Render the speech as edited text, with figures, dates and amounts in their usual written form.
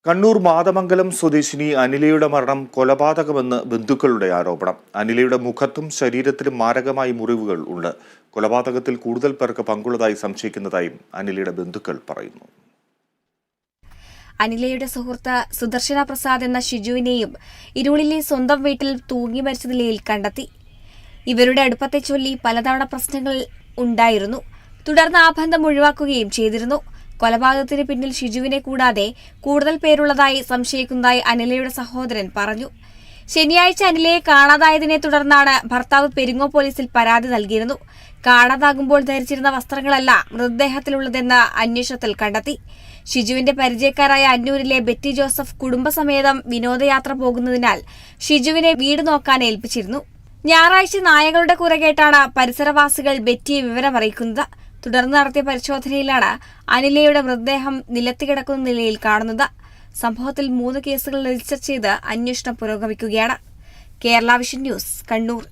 കണ്ണൂർ മാതമംഗലം സ്വദേശിനി അനിലയുടെ മരണം കൊലപാതകമെന്ന് ബന്ധുക്കളുടെ ആരോപണം. അനിലയുടെ മുഖത്തും ശരീരത്തിലും മാരകമായ മുറിവുകൾ ഉണ്ട്. കൊലപാതകത്തിൽ കൂടുതൽ പേർക്ക് പങ്കുള്ളതായി സംശയിക്കുന്നതായും അനിലയുടെ ബന്ധുക്കൾ പറയുന്നു. അനിലയുടെ സുഹൃത്ത് സുദർശന പ്രസാദ് എന്ന ഷിജുവിനെയും ഇരുളിലെ സ്വന്തം വീട്ടിൽ തൂങ്ങി മരിച്ച നിലയിൽ കണ്ടെത്തി. ഇവരുടെ അടുപ്പത്തെ ചൊല്ലി പലതവണ പ്രശ്നങ്ങൾ ഉണ്ടായിരുന്നു. തുടർന്ന് ആ ബന്ധം ഒഴിവാക്കുകയും ചെയ്തിരുന്നു. കൊലപാതകത്തിന് പിന്നിൽ ഷിജുവിനെ കൂടാതെ കൂടുതൽ പേരുള്ളതായി സംശയിക്കുന്നതായി അനിലയുടെ സഹോദരൻ പറഞ്ഞു. ശനിയാഴ്ച അനിലയെ കാണാതായതിനെ തുടർന്നാണ് ഭർത്താവ് പെരിങ്ങോ പോലീസിൽ പരാതി നൽകിയിരുന്നു. കാണാതാകുമ്പോൾ ധരിച്ചിരുന്ന വസ്ത്രങ്ങളല്ല മൃതദേഹത്തിലുള്ളതെന്ന് അന്വേഷണത്തിൽ കണ്ടെത്തി. ഷിജുവിന്റെ പരിചയക്കാരായ അന്നൂരിലെ ബെറ്റി ജോസഫ് കുടുംബസമേതം വിനോദയാത്ര പോകുന്നതിനാൽ ഷിജുവിനെ വീട് നോക്കാൻ ഏൽപ്പിച്ചിരുന്നു. ഞായറാഴ്ച നായകളുടെ കുരകേട്ടാണ് പരിസരവാസികൾ ബെറ്റിയെ വിവരമറിയിക്കുന്നത്. തുടർന്ന് നടത്തിയ പരിശോധനയിലാണ് അനിലയുടെ മൃതദേഹം നിലത്തിക്കിടക്കുന്ന നിലയിൽ കാണുന്നത്. സംഭവത്തിൽ 3 കേസുകൾ രജിസ്റ്റർ ചെയ്ത് അന്വേഷണം പുരോഗമിക്കുകയാണ്. Kerala vision news, Kannur.